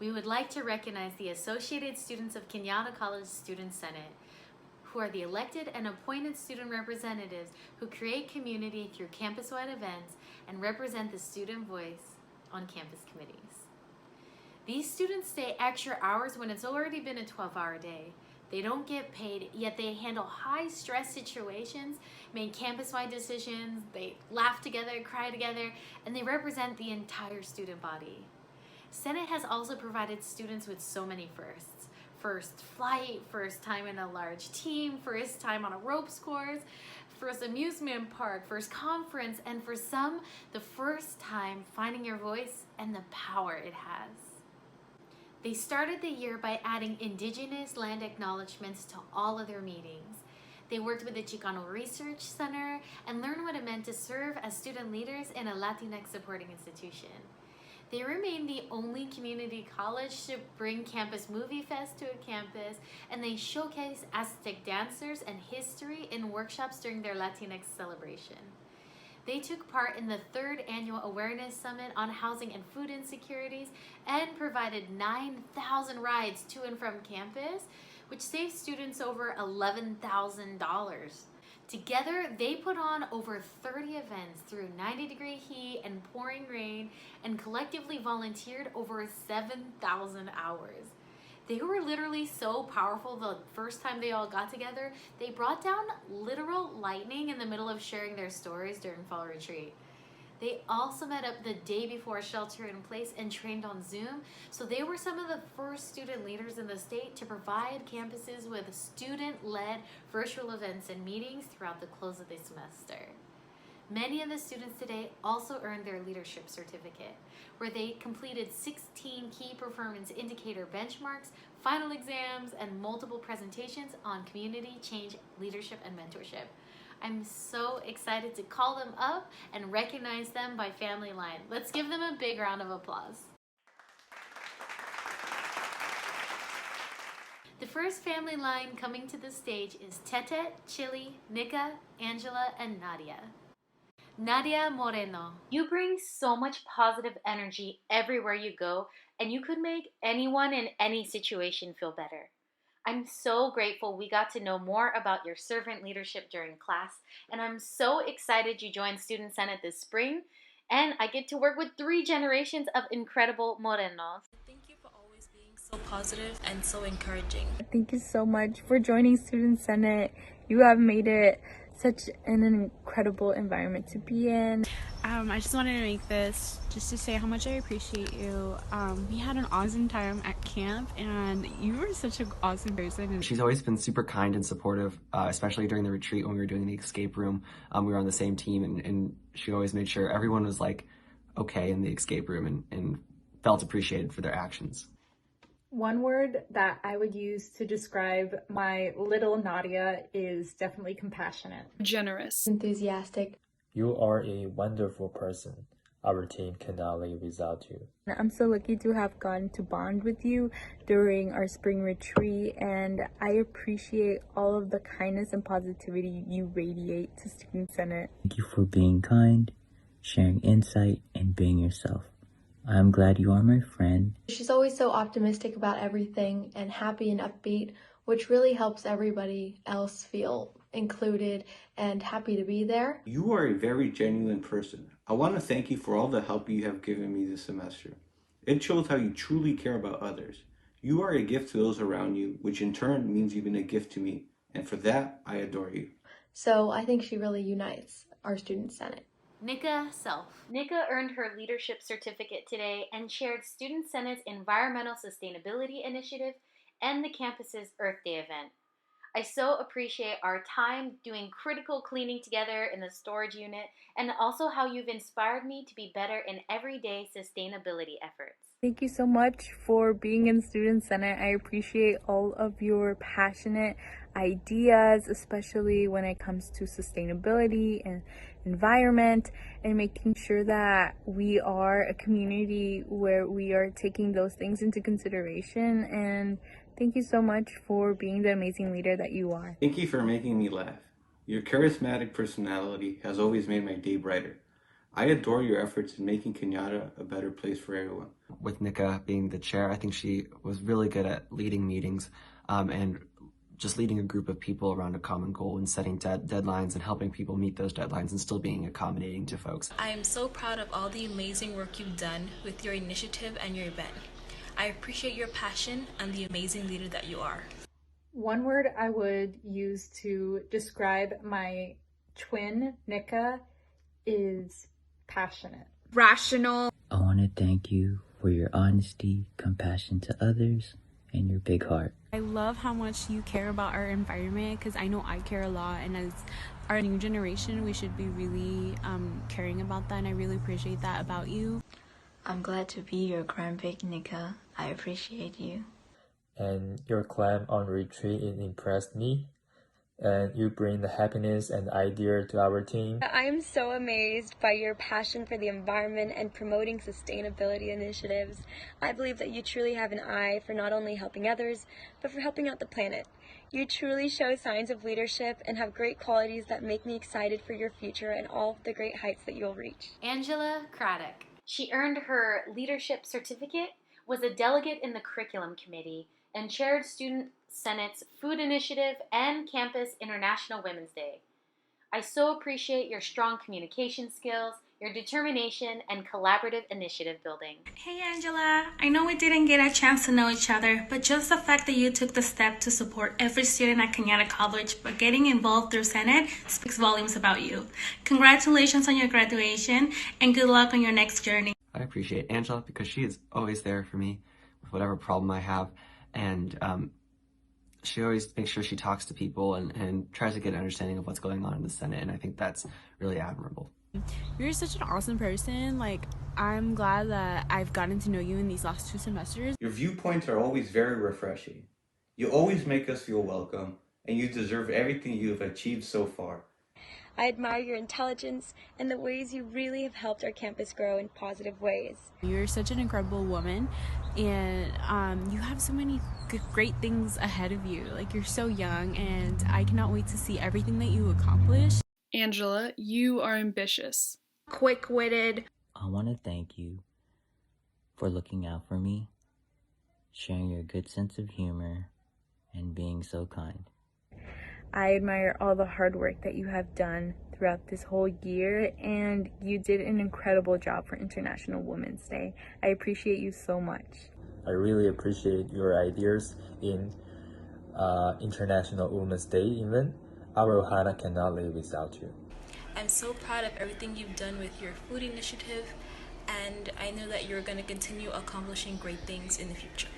we would like to recognize the Associated Students of Kenyatta College Student Senate, who are the elected and appointed student representatives who create community through campus-wide events and represent the student voice on campus committees. These students stay extra hours when it's already been a 12-hour day. They don't get paid, yet they handle high-stress situations, make campus-wide decisions, they laugh together, cry together, and they represent the entire student body. Senate has also provided students with so many firsts. First flight, first time in a large team, first time on a ropes course, first amusement park, first conference, and for some, the first time finding your voice and the power it has. They started the year by adding Indigenous land acknowledgements to all of their meetings. They worked with the Chicano Research Center and learned what it meant to serve as student leaders in a Latinx supporting institution. They remain the only community college to bring Campus Movie Fest to a campus, and they showcase Aztec dancers and history in workshops during their Latinx celebration. They took part in the 3rd Annual Awareness Summit on Housing and Food Insecurities and provided 9,000 rides to and from campus, which saved students over $11,000. Together, they put on over 30 events through 90-degree heat and pouring rain and collectively volunteered over 7,000 hours. They were literally so powerful the first time they all got together, they brought down literal lightning in the middle of sharing their stories during fall retreat. They also met up the day before shelter in place and trained on Zoom, so they were some of the first student leaders in the state to provide campuses with student-led virtual events and meetings throughout the close of the semester. Many of the students today also earned their leadership certificate, where they completed 16 key performance indicator benchmarks, final exams, and multiple presentations on community change, leadership, and mentorship. I'm so excited to call them up and recognize them by family line. Let's give them a big round of applause. The first family line coming to the stage is Tete, Chili, Nika, Angela, and Nadia. Nadia Moreno, you bring so much positive energy everywhere you go, and you could make anyone in any situation feel better. I'm so grateful we got to know more about your servant leadership during class, and I'm so excited you joined Student Senate this spring, and I get to work with 3 generations of incredible Morenos. Thank you for always being so positive and so encouraging. Thank you so much for joining Student Senate. You have made it such an incredible environment to be in. I just wanted to make this just to say how much I appreciate you. We had an awesome time at camp, and you were such an awesome person. She's always been super kind and supportive, especially during the retreat when we were doing the escape room. We were on the same team, and she always made sure everyone was like okay in the escape room and felt appreciated for their actions. One word that I would use to describe my little Nadia is definitely compassionate. Generous. Enthusiastic. You are a wonderful person. Our team cannot live without you. I'm so lucky to have gotten to bond with you during our spring retreat, and I appreciate all of the kindness and positivity you radiate to Student Senate. Thank you for being kind, sharing insight, and being yourself. I'm glad you are my friend. She's always so optimistic about everything and happy and upbeat, which really helps everybody else feel included and happy to be there. You are a very genuine person. I want to thank you for all the help you have given me this semester. It shows how you truly care about others. You are a gift to those around you, which in turn means you've been a gift to me. And for that, I adore you. So I think she really unites our Student Senate. Nika Self. Nika earned her leadership certificate today and shared Student Senate's Environmental Sustainability Initiative and the campus's Earth Day event. I so appreciate our time doing critical cleaning together in the storage unit, and also how you've inspired me to be better in everyday sustainability efforts. Thank you so much for being in Student Senate. I appreciate all of your passionate ideas, especially when it comes to sustainability and environment, and making sure that we are a community where we are taking those things into consideration. And thank you so much for being the amazing leader that you are. Thank you for making me laugh. Your charismatic personality has always made my day brighter. I adore your efforts in making Kenyatta a better place for everyone. With Nika being the chair, I think she was really good at leading meetings and just leading a group of people around a common goal and setting deadlines and helping people meet those deadlines and still being accommodating to folks. I am so proud of all the amazing work you've done with your initiative and your event. I appreciate your passion and the amazing leader that you are. One word I would use to describe my twin, Nika, is passionate. Rational. I want to thank you for your honesty, compassion to others, and your big heart. I love how much you care about our environment, because I know I care a lot, and as our new generation we should be really caring about that, and I really appreciate that about you. I'm glad to be your grandpick, Nika. I appreciate you. And your climb on retreat it impressed me. And you bring the happiness and idea to our team. I am so amazed by your passion for the environment and promoting sustainability initiatives. I believe that you truly have an eye for not only helping others, but for helping out the planet. You truly show signs of leadership and have great qualities that make me excited for your future and all the great heights that you'll reach. Angela Craddock. She earned her leadership certificate, was a delegate in the curriculum committee, and chaired Student Senate's Food Initiative and Campus International Women's Day. I so appreciate your strong communication skills, your determination, and collaborative initiative building. Hey Angela, I know we didn't get a chance to know each other, but just the fact that you took the step to support every student at Kenyatta College by getting involved through Senate speaks volumes about you. Congratulations on your graduation, and good luck on your next journey. I appreciate Angela because she is always there for me with whatever problem I have, and she always makes sure she talks to people and tries to get an understanding of what's going on in the Senate, and I think that's really admirable. You're such an awesome person. Like, I'm glad that I've gotten to know you in these last 2 semesters. Your viewpoints are always very refreshing. You always make us feel welcome, and you deserve everything you have achieved so far. I admire your intelligence and the ways you really have helped our campus grow in positive ways. You're such an incredible woman, and you have so many great things ahead of you. Like, you're so young, and I cannot wait to see everything that you accomplish. Angela, you are ambitious, quick-witted. I want to thank you for looking out for me, sharing your good sense of humor, and being so kind. I admire all the hard work that you have done throughout this whole year, and you did an incredible job for International Women's Day. I appreciate you so much. I really appreciate your ideas in International Women's Day event. Our Ohana cannot live without you. I'm so proud of everything you've done with your food initiative, and I know that you're going to continue accomplishing great things in the future.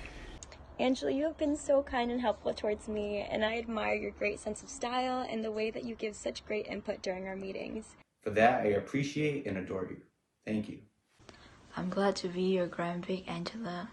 Angela, you have been so kind and helpful towards me, and I admire your great sense of style and the way that you give such great input during our meetings. For that, I appreciate and adore you. Thank you. I'm glad to be your grandpick, Angela.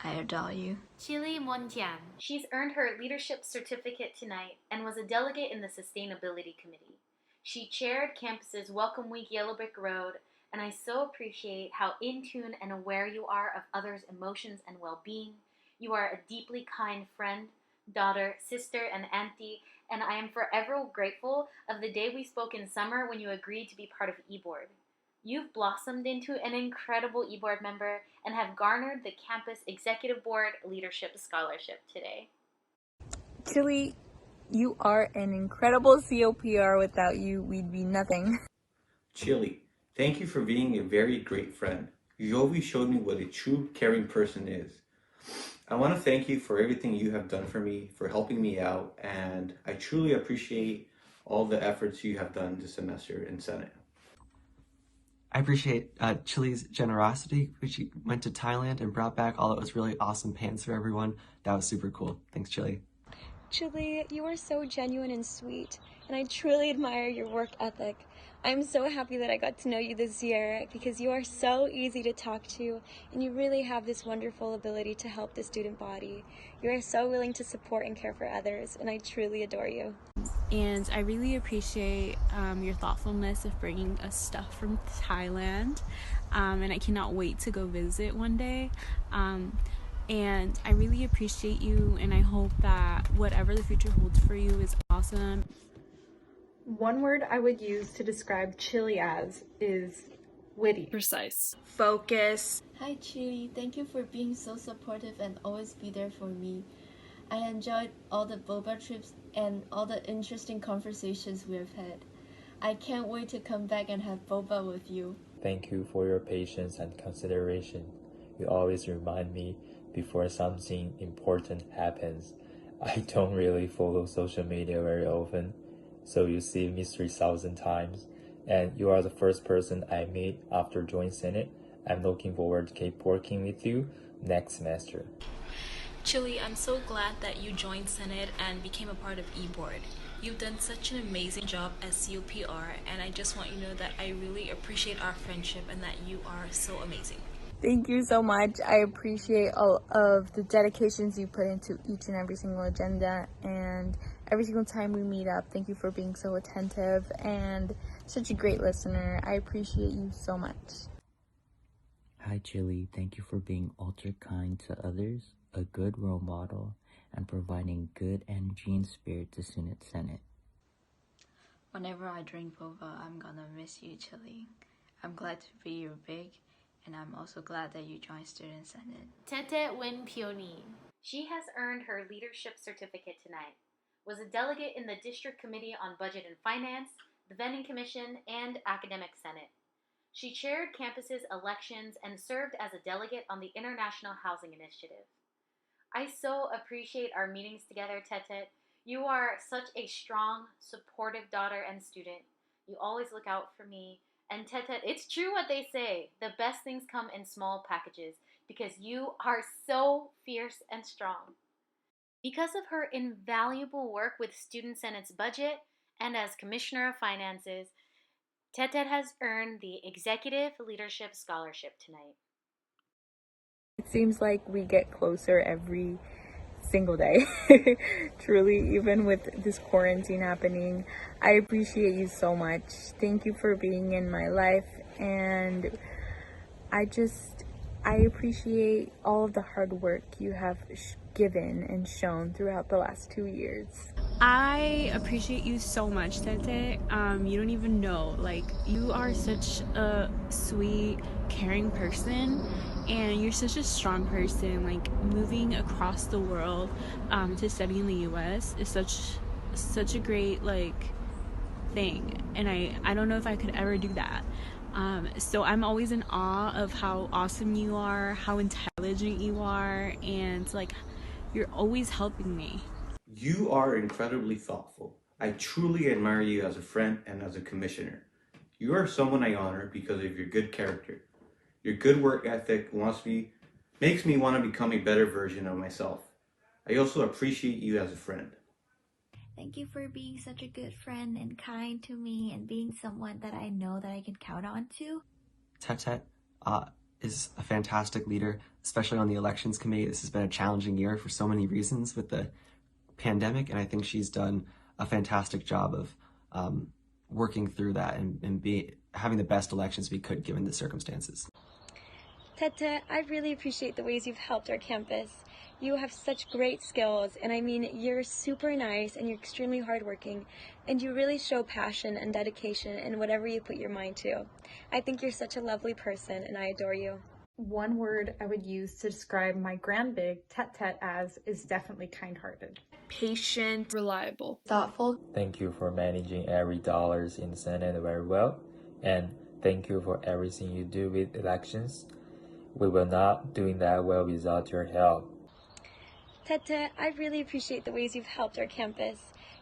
I adore you. Chili Montian. She's earned her leadership certificate tonight and was a delegate in the Sustainability Committee. She chaired campus's Welcome Week Yellow Brick Road, and I so appreciate how in tune and aware you are of others' emotions and well-being. You are a deeply kind friend, daughter, sister, and auntie, and I am forever grateful of the day we spoke in summer when you agreed to be part of eBoard. You've blossomed into an incredible eBoard member and have garnered the Campus Executive Board Leadership Scholarship today. Chili, you are an incredible COPR. Without you, we'd be nothing. Chili, thank you for being a very great friend. You always showed me what a true caring person is. I want to thank you for everything you have done for me, for helping me out, and I truly appreciate all the efforts you have done this semester in Senate. I appreciate Chili's generosity, which she went to Thailand and brought back all those really awesome pants for everyone. That was super cool. Thanks, Chili. Chili, you are so genuine and sweet, and I truly admire your work ethic. I'm so happy that I got to know you this year because you are so easy to talk to, and you really have this wonderful ability to help the student body. You are so willing to support and care for others, and I truly adore you. And I really appreciate your thoughtfulness of bringing us stuff from Thailand, and I cannot wait to go visit one day. And I really appreciate you, and I hope that whatever the future holds for you is awesome. One word I would use to describe Chili as is witty, precise, focus. Hi Chili, thank you for being so supportive and always be there for me. I enjoyed all the boba trips and all the interesting conversations we have had. I can't wait to come back and have boba with you. Thank you for your patience and consideration. You always remind me before something important happens. I don't really follow social media very often, so you see me 3,000 times, and you are the first person I meet after joining Senate. I'm looking forward to keep working with you next semester. Chili, I'm so glad that you joined Senate and became a part of eBoard. You've done such an amazing job as COPR, and I just want you to know that I really appreciate our friendship and that you are so amazing. Thank you so much. I appreciate all of the dedications you put into each and every single agenda, and every single time we meet up. Thank you for being so attentive and such a great listener. I appreciate you so much. Hi, Chili. Thank you for being ultra kind to others, a good role model, and providing good energy and spirit to Student Senate. Whenever I drink boba, I'm gonna miss you, Chili. I'm glad to be your big, and I'm also glad that you joined Student Senate. Tete Win Pioni. She has earned her leadership certificate tonight. Was a delegate in the District Committee on Budget and Finance, the Vending Commission, and Academic Senate. She chaired campus's elections and served as a delegate on the International Housing Initiative. I so appreciate our meetings together, Tete. You are such a strong, supportive daughter and student. You always look out for me. And Tete, it's true what they say. The best things come in small packages because you are so fierce and strong. Because of her invaluable work with Student Senate's budget and as Commissioner of Finances, Tete has earned the Executive Leadership Scholarship tonight. It seems like we get closer every single day. Truly, even with this quarantine happening, I appreciate you so much. Thank you for being in my life, and I appreciate all of the hard work you have given and shown throughout the last 2 years. I appreciate you so much, Tete. You don't even know. Like, you are such a sweet, caring person, and you're such a strong person. Like, moving across the world to study in the U.S. is such a great, like, thing. And I don't know if I could ever do that. So I'm always in awe of how awesome you are, how intelligent you are, and, like, you're always helping me. You are incredibly thoughtful. I truly admire you as a friend and as a commissioner. You are someone I honor because of your good character. Your good work ethic makes me want to become a better version of myself. I also appreciate you as a friend. Thank you for being such a good friend and kind to me and being someone that I know that I can count on to. Tete is a fantastic leader, especially on the elections committee. This has been a challenging year for so many reasons with the pandemic, and I think she's done a fantastic job of working through that and having the best elections we could given the circumstances. Tete, I really appreciate the ways you've helped our campus. You have such great skills, and I mean, you're super nice and you're extremely hardworking, and you really show passion and dedication in whatever you put your mind to. I think you're such a lovely person, and I adore you. One word I would use to describe my grandbig, Tete, as is definitely kind-hearted. Patient, reliable, thoughtful. Thank you for managing every dollar in the Senate very well, and thank you for everything you do with elections. We will not doing that well without your help. Tete, I really appreciate the ways you've helped our campus.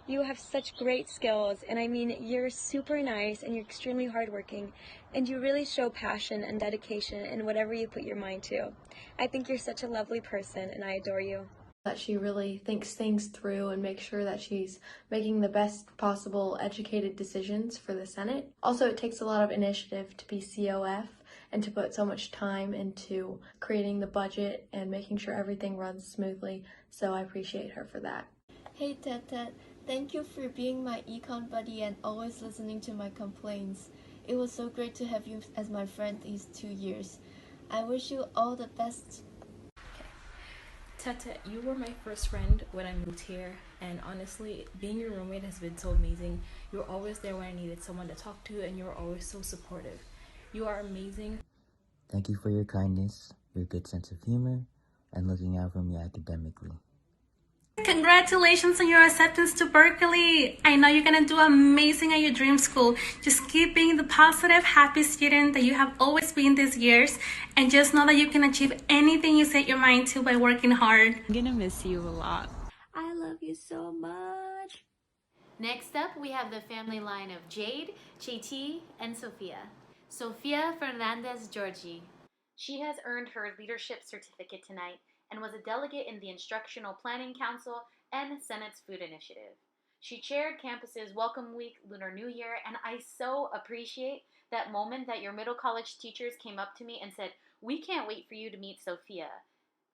You have such great skills, and I mean, you're super nice and you're extremely hardworking, and you really show passion and dedication in whatever you put your mind to. I think you're such a lovely person, and I adore you. That she really thinks things through and makes sure that she's making the best possible educated decisions for the Senate. Also, it takes a lot of initiative to be COF and to put so much time into creating the budget and making sure everything runs smoothly, so I appreciate her for that. Hey Tete, thank you for being my econ buddy and always listening to my complaints. It was so great to have you as my friend these 2 years. I wish you all the best. Tete, you were my first friend when I moved here, and honestly, being your roommate has been so amazing. You were always there when I needed someone to talk to, and you were always so supportive. You are amazing. Thank you for your kindness, your good sense of humor, and looking out for me academically. Congratulations on your acceptance to Berkeley. I know you're gonna do amazing at your dream school. Just keep being the positive, happy student that you have always been these years, and just know that you can achieve anything you set your mind to by working hard. I'm gonna miss you a lot. I love you so much. Next up, we have the family line of Jade, JT, and Sophia. Sophia Fernandez Georgie. She has earned her leadership certificate tonight and was a delegate in the Instructional Planning Council and Senate's Food Initiative. She chaired campus's Welcome Week Lunar New Year, and I so appreciate that moment that your middle college teachers came up to me and said, "We can't wait for you to meet Sophia.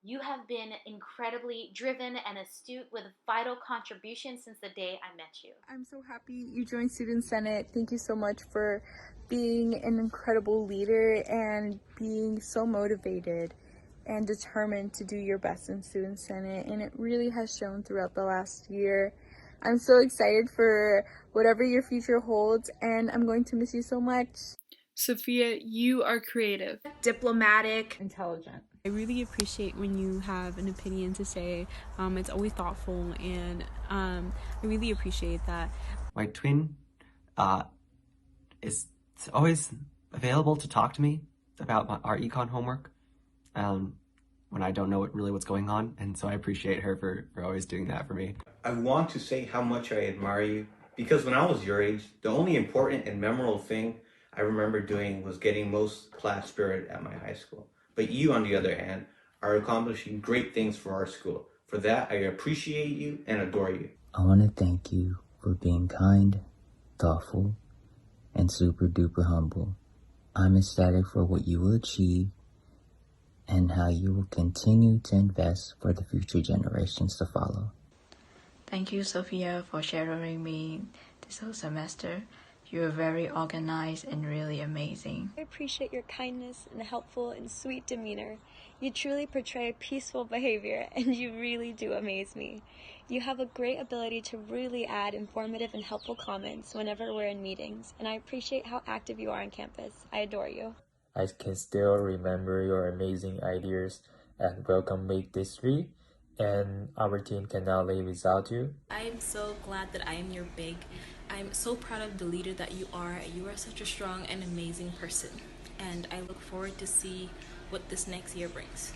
You have been incredibly driven and astute with vital contributions since the day I met you." I'm so happy you joined Student Senate. Thank you so much for being an incredible leader and being so motivated and determined to do your best in Student Senate, and it really has shown throughout the last year. I'm so excited for whatever your future holds, and I'm going to miss you so much. Sophia, you are creative, diplomatic, intelligent. I really appreciate when you have an opinion to say. It's always thoughtful, and I really appreciate that. My twin is always available to talk to me about our econ homework when I don't know what's going on, and so I appreciate her for always doing that for me. I want to say how much I admire you, because when I was your age, the only important and memorable thing I remember doing was getting most class spirit at my high school. But you, on the other hand, are accomplishing great things for our school. For that, I appreciate you and adore you. I want to thank you for being kind, thoughtful, and super duper humble. I'm ecstatic for what you will achieve and how you will continue to invest for the future generations to follow. Thank you, Sophia, for shadowing me this whole semester. You are very organized and really amazing. I appreciate your kindness and helpful and sweet demeanor. You truly portray peaceful behavior, and you really do amaze me. You have a great ability to really add informative and helpful comments whenever we're in meetings, and I appreciate how active you are on campus. I adore you. I can still remember your amazing ideas at Welcome Week this week, and our team cannot live without you. I am so glad that I am your big. I'm so proud of the leader that you are. You are such a strong and amazing person, and I look forward to see what this next year brings.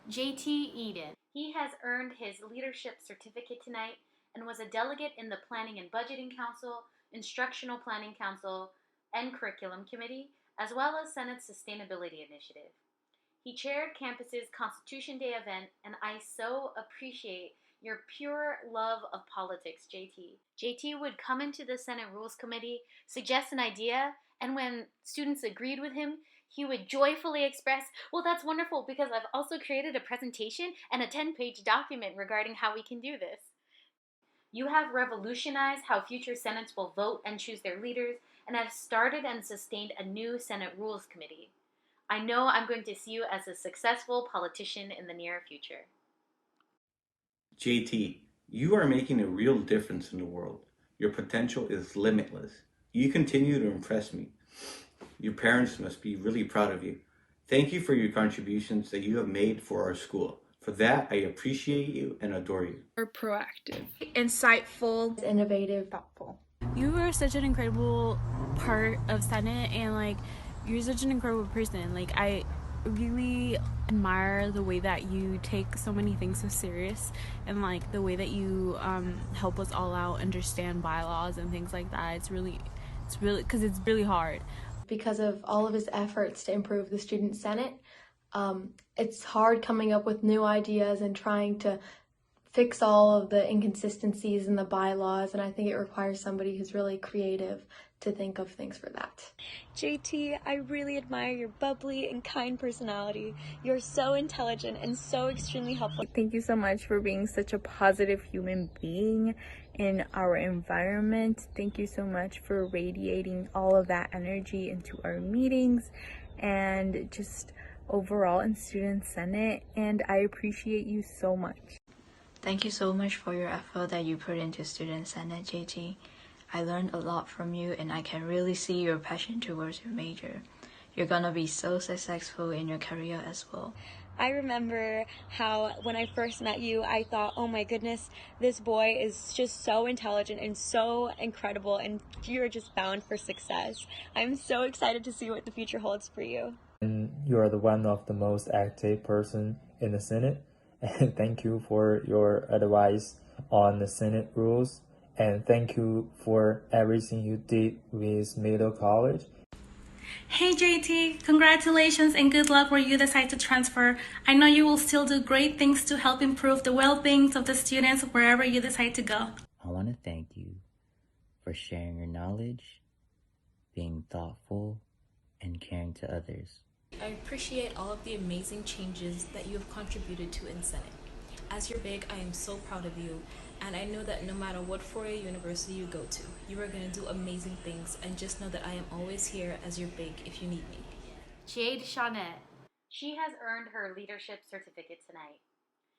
JT Eden. He has earned his leadership certificate tonight and was a delegate in the Planning and Budgeting Council, Instructional Planning Council, and Curriculum Committee, as well as Senate's Sustainability Initiative. He chaired campus's Constitution Day event, and I so appreciate your pure love of politics, JT. JT would come into the Senate Rules Committee, suggest an idea, and when students agreed with him, he would joyfully express, "Well, that's wonderful because I've also created a presentation and a 10-page document regarding how we can do this." You have revolutionized how future Senates will vote and choose their leaders, and have started and sustained a new Senate Rules Committee. I know I'm going to see you as a successful politician in the near future. JT, you are making a real difference in the world. Your potential is limitless. You continue to impress me. Your parents must be really proud of you. Thank you for your contributions that you have made for our school. For that, I appreciate you and adore you. are proactive, insightful, innovative, thoughtful. You are such an incredible part of Senate, and you're such an incredible person. I really admire the way that you take so many things so serious, and the way that you help us all out understand bylaws and things like that. It's really because it's really hard. Because of all of his efforts to improve the Student Senate, it's hard coming up with new ideas and trying to fix all of the inconsistencies in the bylaws, and I think it requires somebody who's really creative to think of things for that. JT, I really admire your bubbly and kind personality. You're so intelligent and so extremely helpful. Thank you so much for being such a positive human being in our environment. Thank you so much for radiating all of that energy into our meetings and just overall in Student Senate, and I appreciate you so much. Thank you so much for your effort that you put into Student Senate, JT. I learned a lot from you, and I can really see your passion towards your major. You're gonna be so successful in your career as well. I remember how when I first met you, I thought, oh my goodness, this boy is just so intelligent and so incredible, and you're just bound for success. I'm so excited to see what the future holds for you. And you are the one of the most active person in the Senate. And thank you for your advice on the Senate rules. And thank you for everything you did with Middle College. Hey JT, congratulations and good luck where you decide to transfer. I know you will still do great things to help improve the well-being of the students wherever you decide to go. I want to thank you for sharing your knowledge, being thoughtful, and caring to others. I appreciate all of the amazing changes that you have contributed to in Senate. As your big, I am so proud of you, and I know that no matter what four-year university you go to, you are going to do amazing things, and just know that I am always here as your big if you need me. Jade Shawnette. She has earned her leadership certificate tonight.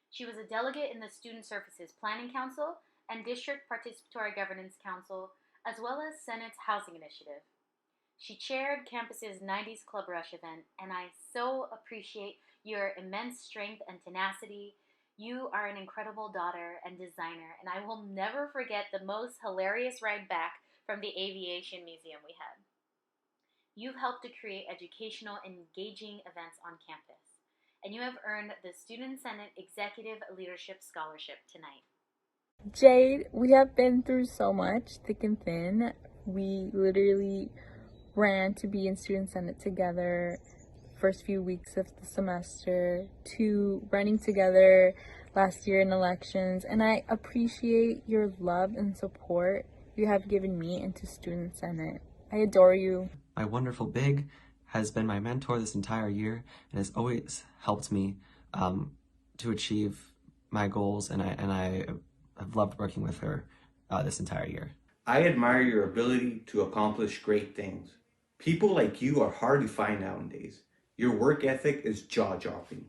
She was a delegate in the Student Services Planning Council and District Participatory Governance Council, as well as Senate's Housing Initiative. She chaired campus's 90s Club Rush event, and I so appreciate your immense strength and tenacity. You are an incredible daughter and designer, and I will never forget the most hilarious ride back from the Aviation Museum we had. You've helped to create educational and engaging events on campus, and you have earned the Student Senate Executive Leadership Scholarship tonight. Jade, we have been through so much, thick and thin. We literally ran to be in Student Senate together first few weeks of the semester, to running together last year in elections, and I appreciate your love and support you have given me into Student Senate. I adore you. My wonderful big has been my mentor this entire year and has always helped me to achieve my goals, and I have loved working with her this entire year. I admire your ability to accomplish great things. People like you are hard to find nowadays. Your work ethic is jaw-dropping.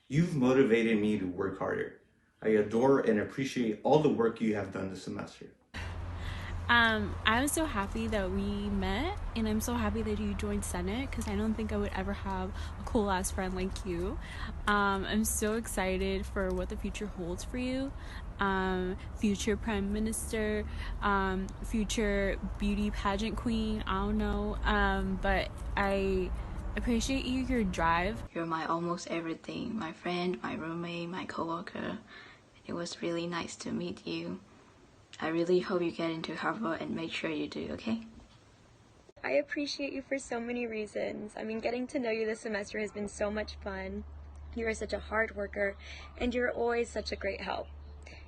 You've motivated me to work harder. I adore and appreciate all the work you have done this semester. I'm so happy that we met, and I'm so happy that you joined Senate, because I don't think I would ever have a cool ass friend like you. I'm so excited for what the future holds for you. Future prime minister, future beauty pageant queen, I don't know, but I appreciate your drive. You're my almost everything, my friend, my roommate, my coworker. It was really nice to meet you. I really hope you get into Harvard and make sure you do, okay? I appreciate you for so many reasons. I mean, getting to know you this semester has been so much fun. You are such a hard worker, and you're always such a great help.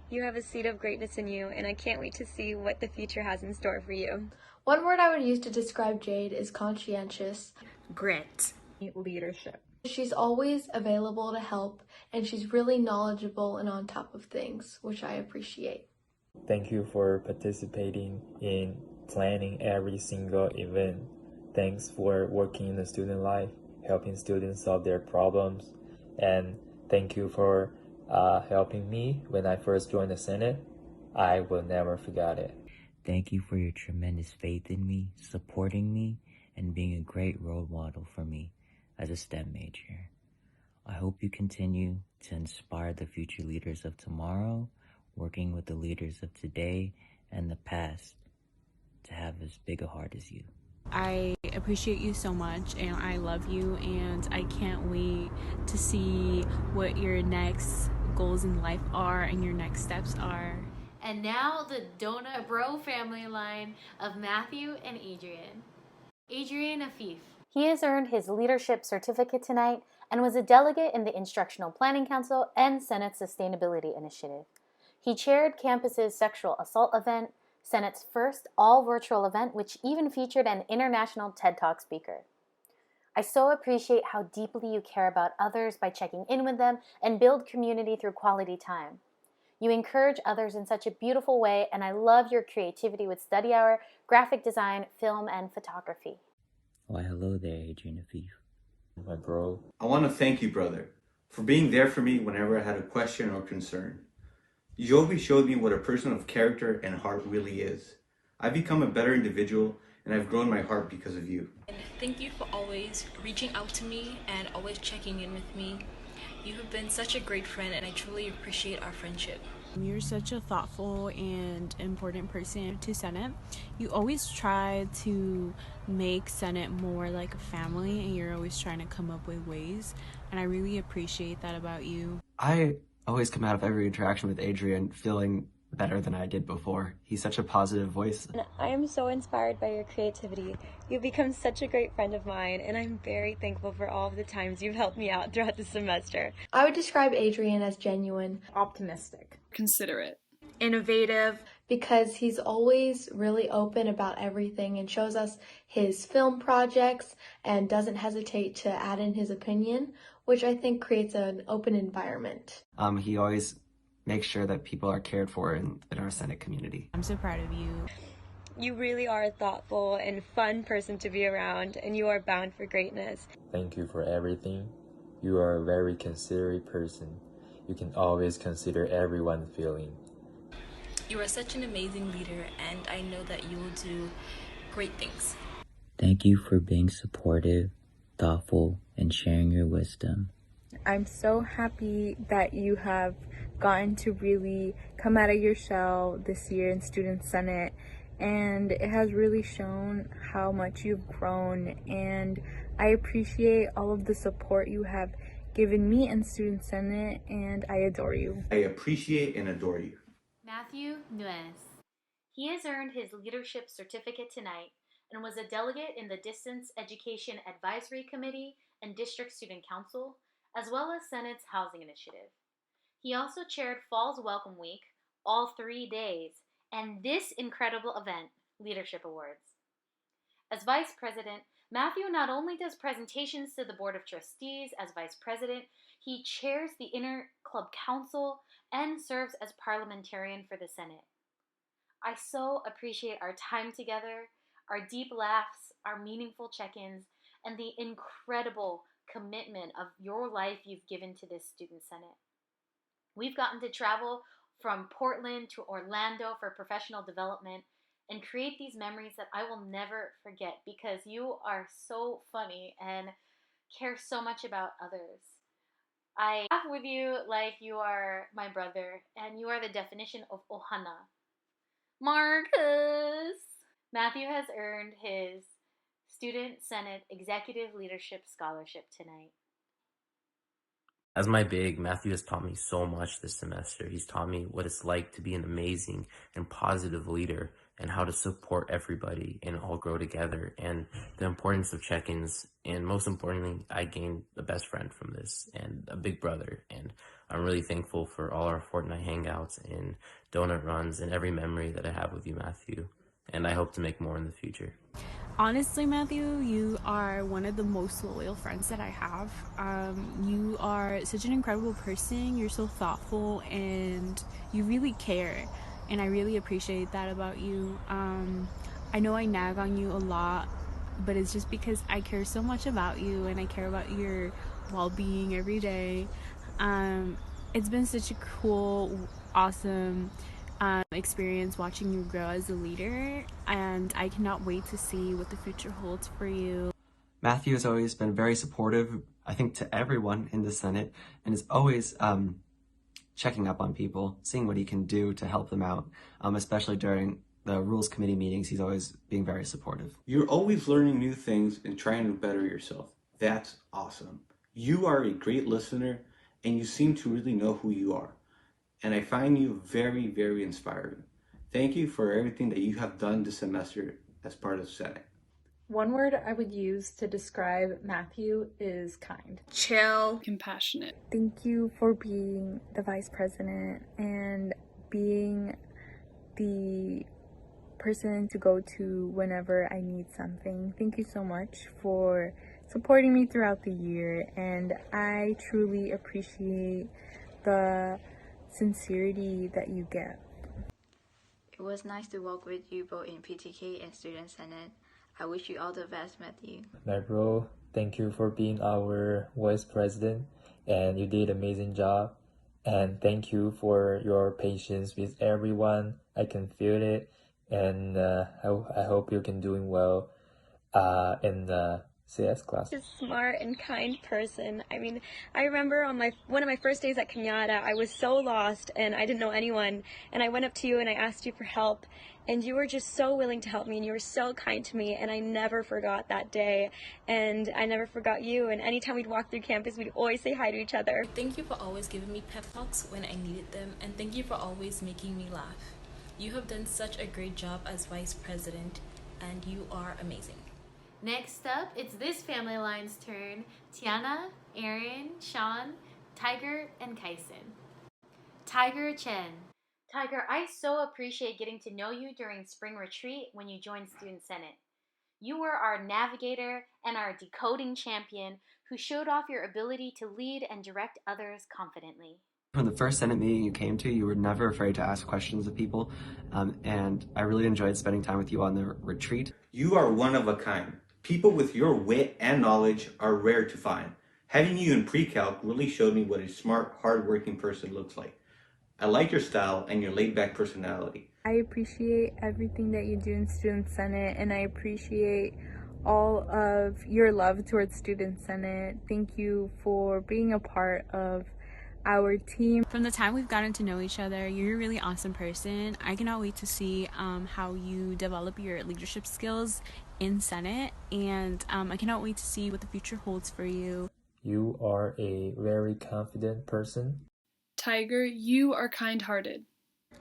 You have a seed of greatness in you, and I can't wait to see what the future has in store for you. One word I would use to describe Jade is conscientious. Grit. Leadership. She's always available to help, and she's really knowledgeable and on top of things, which I appreciate. Thank you for participating in planning every single event. Thanks for working in the student life, helping students solve their problems. And thank you for helping me when I first joined the Senate. I will never forget it. Thank you for your tremendous faith in me, supporting me, and being a great role model for me as a STEM major. I hope you continue to inspire the future leaders of tomorrow, working with the leaders of today and the past to have as big a heart as you. I appreciate you so much, and I love you, and I can't wait to see what your next goals in life are and your next steps are. And now the Donut Bro family line of Matthew and Adrian. Adrian Afif. He has earned his leadership certificate tonight and was a delegate in the Instructional Planning Council and Senate Sustainability Initiative. He chaired campus's sexual assault event, Senate's first all-virtual event, which even featured an international TED Talk speaker. I so appreciate how deeply you care about others by checking in with them and build community through quality time. You encourage others in such a beautiful way, and I love your creativity with study hour, graphic design, film, and photography. Why, hello there, Adrian Afif. My bro. I want to thank you, brother, for being there for me whenever I had a question or concern. You always showed me what a person of character and heart really is. I've become a better individual, and I've grown my heart because of you. And thank you for always reaching out to me and always checking in with me. You have been such a great friend, and I truly appreciate our friendship. You're such a thoughtful and important person to Senate. You always try to make Senate more like a family, and you're always trying to come up with ways, and I really appreciate that about you. I always come out of every interaction with Adrian feeling better than I did before. He's such a positive voice. I am so inspired by your creativity. You've become such a great friend of mine, and I'm very thankful for all of the times you've helped me out throughout the semester. I would describe Adrian as genuine, optimistic, considerate, innovative, because he's always really open about everything and shows us his film projects and doesn't hesitate to add in his opinion, which I think creates an open environment. He always make sure that people are cared for in our Senate community. I'm so proud of you. You really are a thoughtful and fun person to be around, and you are bound for greatness. Thank you for everything. You are a very considerate person. You can always consider everyone's feeling. You are such an amazing leader, and I know that you will do great things. Thank you for being supportive, thoughtful, and sharing your wisdom. I'm so happy that you have gotten to really come out of your shell this year in Student Senate, and it has really shown how much you've grown, and I appreciate all of the support you have given me in Student Senate, and I adore you. I appreciate and adore you. Matthew Nuez. He has earned his leadership certificate tonight and was a delegate in the Distance Education Advisory Committee and District Student Council, as well as Senate's Housing Initiative. He also chaired Fall's Welcome Week, all 3 days, and this incredible event, Leadership Awards. As Vice President, Matthew not only does presentations to the Board of Trustees as Vice President, he chairs the Inter-Club Council and serves as parliamentarian for the Senate. I so appreciate our time together, our deep laughs, our meaningful check-ins, and the incredible commitment of your life you've given to this Student Senate. We've gotten to travel from Portland to Orlando for professional development and create these memories that I will never forget because you are so funny and care so much about others. I laugh with you like you are my brother, and you are the definition of ohana. Marcus! Matthew has earned his Student Senate Executive Leadership Scholarship tonight. As my big, Matthew has taught me so much this semester. He's taught me what it's like to be an amazing and positive leader and how to support everybody and all grow together and the importance of check-ins. And most importantly, I gained the best friend from this and a big brother. And I'm really thankful for all our fortnight hangouts and donut runs and every memory that I have with you, Matthew. And I hope to make more in the future. Honestly, Matthew, you are one of the most loyal friends that I have. You are such an incredible person. You're so thoughtful and you really care. And I really appreciate that about you. I know I nag on you a lot, but it's just because I care so much about you and I care about your well-being every day. It's been such a cool, awesome experience watching you grow as a leader, and I cannot wait to see what the future holds for you. Matthew has always been very supportive, I think, to everyone in the Senate, and is always checking up on people, seeing what he can do to help them out, especially during the Rules Committee meetings. He's always being very supportive. You're always learning new things and trying to better yourself. That's awesome. You are a great listener, and you seem to really know who you are. And I find you very, very inspiring. Thank you for everything that you have done this semester as part of Senate. One word I would use to describe Matthew is kind. Chill, compassionate. Thank you for being the Vice President and being the person to go to whenever I need something. Thank you so much for supporting me throughout the year, and I truly appreciate the sincerity that you get. It was nice to work with you both in PTK and Student Senate. I wish you all the best, Matthew. My bro, thank you for being our vice president, and you did an amazing job. And thank you for your patience with everyone. I can feel it. and I hope you can doing well in the CS class. A smart and kind person. I mean, I remember on one of my first days at Kenyatta, I was so lost and I didn't know anyone, and I went up to you and I asked you for help, and you were just so willing to help me, and you were so kind to me, and I never forgot that day, and I never forgot you. And anytime we'd walk through campus, we'd always say hi to each other. Thank you for always giving me pep talks when I needed them, and thank you for always making me laugh. You have done such a great job as vice president, and you are amazing. Next up, it's this family line's turn. Tiana, Aaron, Sean, Tiger, and Kaisen. Tiger Chen. Tiger, I so appreciate getting to know you during spring retreat when you joined Student Senate. You were our navigator and our decoding champion who showed off your ability to lead and direct others confidently. From the first Senate meeting you came to, you were never afraid to ask questions of people, and I really enjoyed spending time with you on the retreat. You are one of a kind. People with your wit and knowledge are rare to find. Having you in pre-calc really showed me what a smart, hard-working person looks like. I like your style and your laid-back personality. I appreciate everything that you do in Student Senate, and I appreciate all of your love towards Student Senate. Thank you for being a part of our team. From the time we've gotten to know each other, you're a really awesome person. I cannot wait to see how you develop your leadership skills in Senate, and I cannot wait to see what the future holds for you. You are a very confident person. Tiger, you are kind-hearted,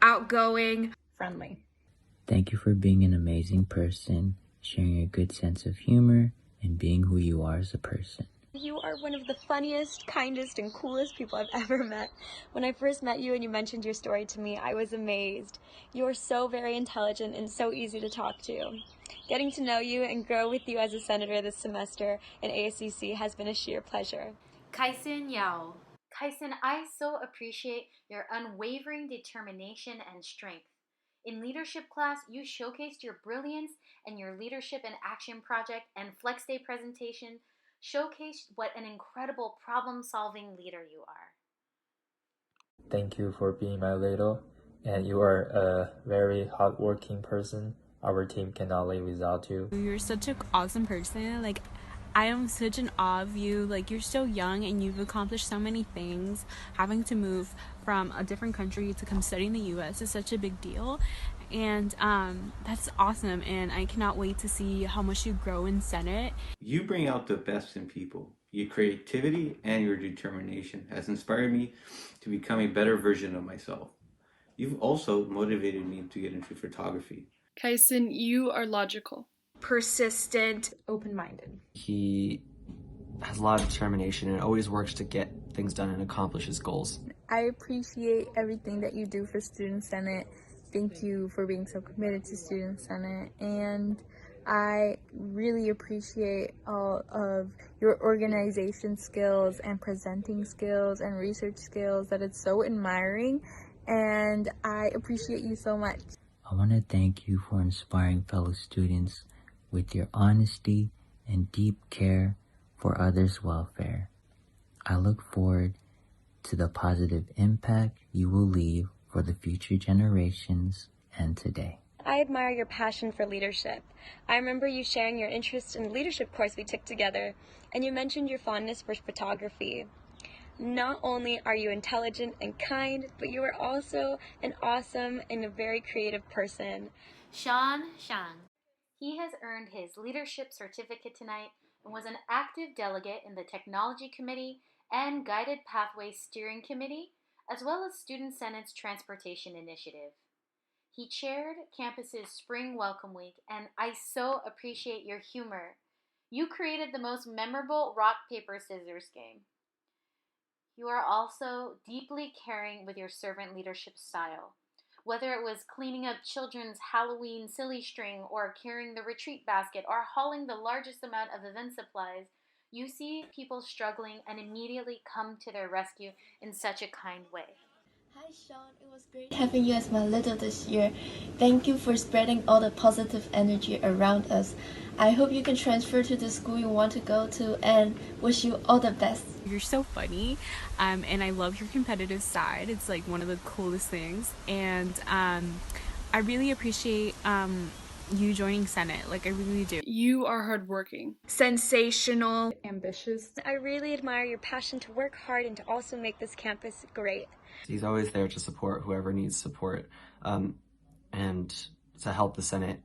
outgoing, friendly. Thank you for being an amazing person, sharing a good sense of humor, and being who you are as a person. You are one of the funniest, kindest, and coolest people I've ever met. When I first met you and you mentioned your story to me, I was amazed. You are so very intelligent and so easy to talk to. Getting to know you and grow with you as a senator this semester in ASCC has been a sheer pleasure. Kaisen Yao. Kaisen, I so appreciate your unwavering determination and strength. In leadership class, you showcased your brilliance, and your leadership in action project and Flex Day presentation showcased what an incredible problem-solving leader you are. Thank you for being my leader, and you are a very hardworking person. Our team cannot live without you. You're such an awesome person. Like, I am such in awe of you. Like, you're so young and you've accomplished so many things. Having to move from a different country to come study in the U.S. is such a big deal. And that's awesome, and I cannot wait to see how much you grow in Senate. You bring out the best in people. Your creativity and your determination has inspired me to become a better version of myself. You've also motivated me to get into photography. Kaisen, you are logical, persistent, open-minded. He has a lot of determination and always works to get things done and accomplish his goals. I appreciate everything that you do for Student Senate. Thank you for being so committed to Student Senate, and I really appreciate all of your organization skills and presenting skills and research skills. That it's so admiring, and I appreciate you so much. I want to thank you for inspiring fellow students with your honesty and deep care for others' welfare. I look forward to the positive impact you will leave for the future generations and today. I admire your passion for leadership. I remember you sharing your interest in the leadership course we took together, and you mentioned your fondness for photography. Not only are you intelligent and kind, but you are also an awesome and a very creative person. Sean Shang. He has earned his leadership certificate tonight and was an active delegate in the Technology Committee and Guided Pathways Steering Committee, as well as Student Senate's Transportation Initiative. He chaired campus's Spring Welcome Week, and I so appreciate your humor. You created the most memorable rock, paper, scissors game. You are also deeply caring with your servant leadership style. Whether it was cleaning up children's Halloween silly string or carrying the retreat basket or hauling the largest amount of event supplies, you see people struggling and immediately come to their rescue in such a kind way. Hi Sean, it was great having you as my leader this year. Thank you for spreading all the positive energy around us. I hope you can transfer to the school you want to go to, and wish you all the best. You're so funny, and I love your competitive side. It's like one of the coolest things, and I I really appreciate you joining Senate. Like, I really do. You are hardworking. Sensational. Ambitious. I really admire your passion to work hard and to also make this campus great. He's always there to support whoever needs support, and to help the Senate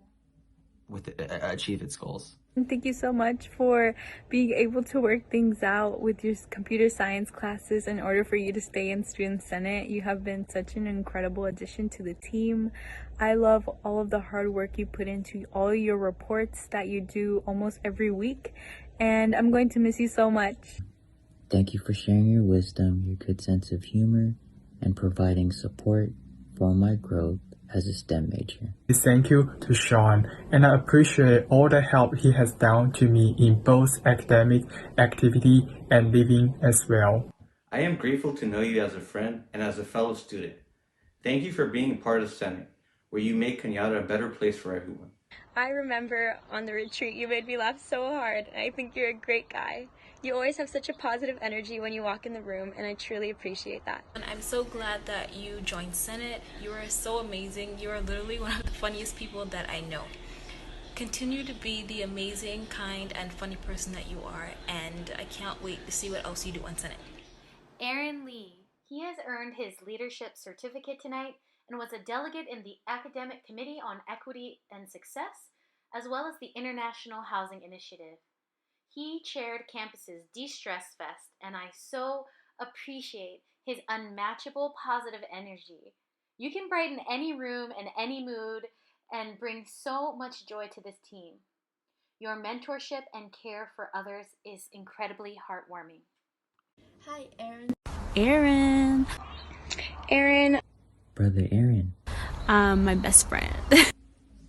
achieve its goals. And thank you so much for being able to work things out with your computer science classes in order for you to stay in Student Senate. You have been such an incredible addition to the team. I love all of the hard work you put into all your reports that you do almost every week, and I'm going to miss you so much. Thank you for sharing your wisdom, your good sense of humor, and providing support for my growth as a STEM major. Thank you to Sean, and I appreciate all the help he has done to me in both academic activity and living as well. I am grateful to know you as a friend and as a fellow student. Thank you for being a part of Senate, where you make Cañada a better place for everyone. I remember on the retreat you made me laugh so hard, and I think you're a great guy. You always have such a positive energy when you walk in the room, and I truly appreciate that. And I'm so glad that you joined Senate. You are so amazing. You are literally one of the funniest people that I know. Continue to be the amazing, kind, and funny person that you are, and I can't wait to see what else you do on Senate. Aaron Lee. He has earned his leadership certificate tonight and was a delegate in the Academic Committee on Equity and Success, as well as the International Housing Initiative. He chaired campus's De-Stress Fest, and I so appreciate his unmatchable positive energy. You can brighten any room and any mood and bring so much joy to this team. Your mentorship and care for others is incredibly heartwarming. Hi, Aaron. Aaron. Aaron. Brother Aaron. My best friend.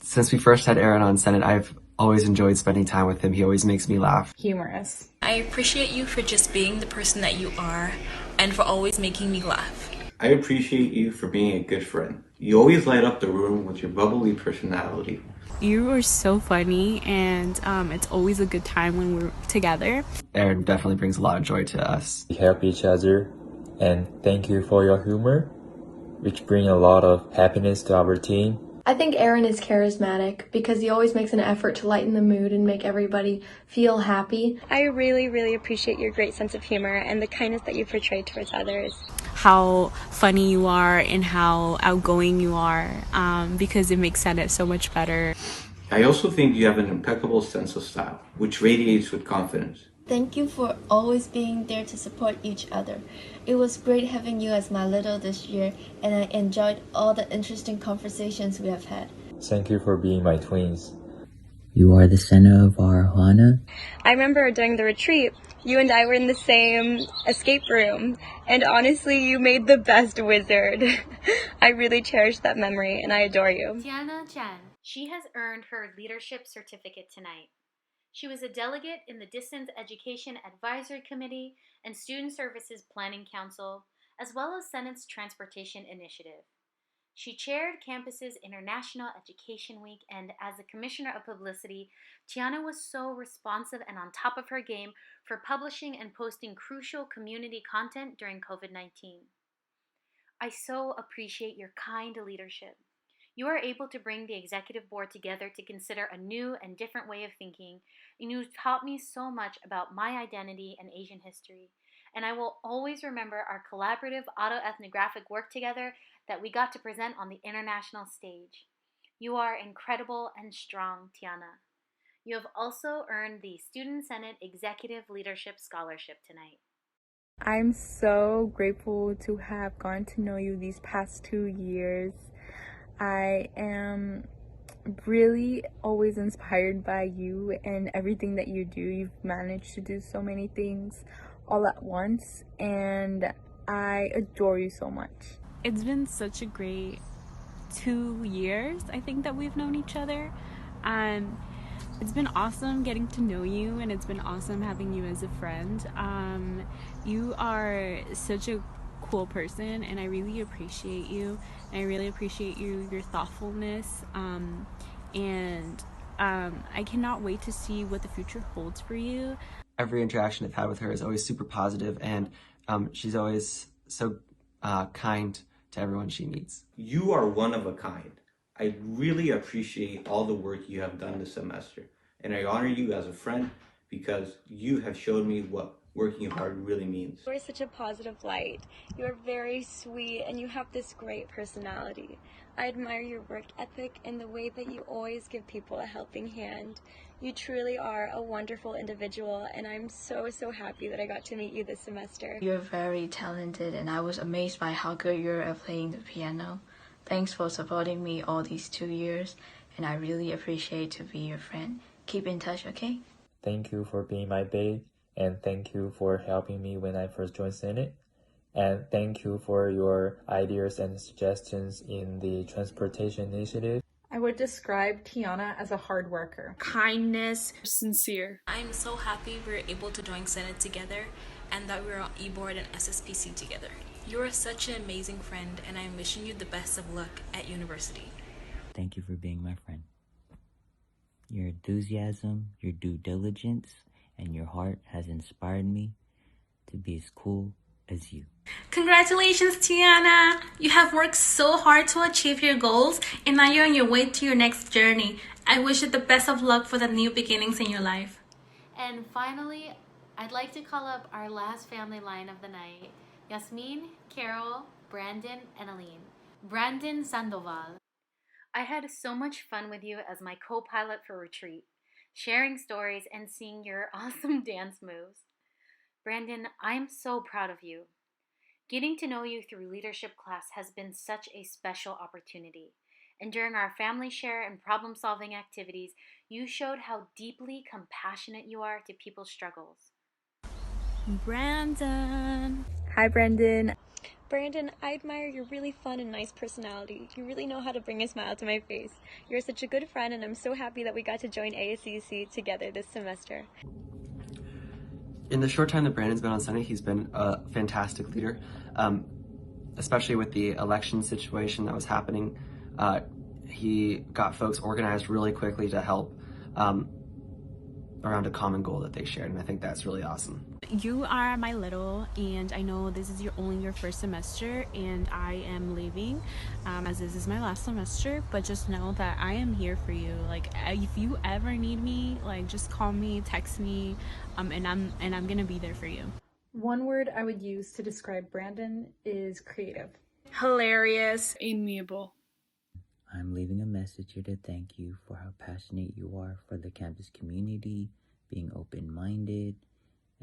Since we first had Aaron on Senate, I've always enjoyed spending time with him. He always makes me laugh. Humorous. I appreciate you for just being the person that you are and for always making me laugh. I appreciate you for being a good friend. You always light up the room with your bubbly personality. You are so funny, and it's always a good time when we're together. Aaron definitely brings a lot of joy to us. We help each other, and thank you for your humor, which bring a lot of happiness to our team. I think Aaron is charismatic because he always makes an effort to lighten the mood and make everybody feel happy. I really, really appreciate your great sense of humor and the kindness that you portray towards others. How funny you are and how outgoing you are, because it makes Senate so much better. I also think you have an impeccable sense of style, which radiates with confidence. Thank you for always being there to support each other. It was great having you as my little this year, and I enjoyed all the interesting conversations we have had. Thank you for being my twins. You are the center of our Hana. I remember during the retreat, you and I were in the same escape room, and honestly, you made the best wizard. I really cherish that memory, and I adore you. Tiana Chen. She has earned her leadership certificate tonight. She was a delegate in the Distance Education Advisory Committee and Student Services Planning Council, as well as Senate's Transportation Initiative. She chaired campus's International Education Week, and as the Commissioner of Publicity, Tiana was so responsive and on top of her game for publishing and posting crucial community content during COVID-19. I so appreciate your kind leadership. You are able to bring the executive board together to consider a new and different way of thinking, and you taught me so much about my identity and Asian history. And I will always remember our collaborative autoethnographic work together that we got to present on the international stage. You are incredible and strong, Tiana. You have also earned the Student Senate Executive Leadership Scholarship tonight. I'm so grateful to have gotten to know you these past 2 years. I am really always inspired by you and everything that you do. You've managed to do so many things all at once, and I adore you so much. It's been such a great 2 years, I think, that we've known each other. It's been awesome getting to know you, and it's been awesome having you as a friend. You are such a cool person, and I really appreciate you. And I really appreciate your thoughtfulness, and I cannot wait to see what the future holds for you. Every interaction I've had with her is always super positive, and she's always so kind to everyone she meets. You are one of a kind. I really appreciate all the work you have done this semester, and I honor you as a friend because you have showed me what working hard really means. You are such a positive light. You are very sweet and you have this great personality. I admire your work ethic and the way that you always give people a helping hand. You truly are a wonderful individual and I'm so happy that I got to meet you this semester. You're very talented and I was amazed by how good you're at playing the piano. Thanks for supporting me all these 2 years and I really appreciate to be your friend. Keep in touch, okay? Thank you for being my babe, and thank you for helping me when I first joined Senate. And thank you for your ideas and suggestions in the transportation initiative. I would describe Tiana as a hard worker. Kindness, sincere. I'm so happy we're able to join Senate together and that we're on e-board and SSPC together. You are such an amazing friend and I'm wishing you the best of luck at university. Thank you for being my friend. Your enthusiasm, your due diligence, and your heart has inspired me to be as cool as you. Congratulations, Tiana! You have worked so hard to achieve your goals and now you're on your way to your next journey. I wish you the best of luck for the new beginnings in your life. And finally, I'd like to call up our last family line of the night, Yasmin, Carol, Brandon, and Aline. Brandon Sandoval. I had so much fun with you as my co-pilot for retreat, sharing stories and seeing your awesome dance moves. Brandon, I'm so proud of you. Getting to know you through leadership class has been such a special opportunity. And during our family share and problem-solving activities, you showed how deeply compassionate you are to people's struggles. Brandon. Hi, Brandon. Brandon, I admire your really fun and nice personality. You really know how to bring a smile to my face. You're such a good friend and I'm so happy that we got to join ASCC together this semester. In the short time that Brandon's been on Senate, he's been a fantastic leader, especially with the election situation that was happening. He got folks organized really quickly to help around a common goal that they shared, and I think that's really awesome. You are my little, and I know this is only your first semester, and I am leaving, as this is my last semester, but just know that I am here for you. Like, if you ever need me, like, just call me, text me, and I'm gonna be there for you. One word I would use to describe Brandon is creative. Hilarious, amiable. I'm leaving a message here to thank you for how passionate you are for the campus community, being open-minded,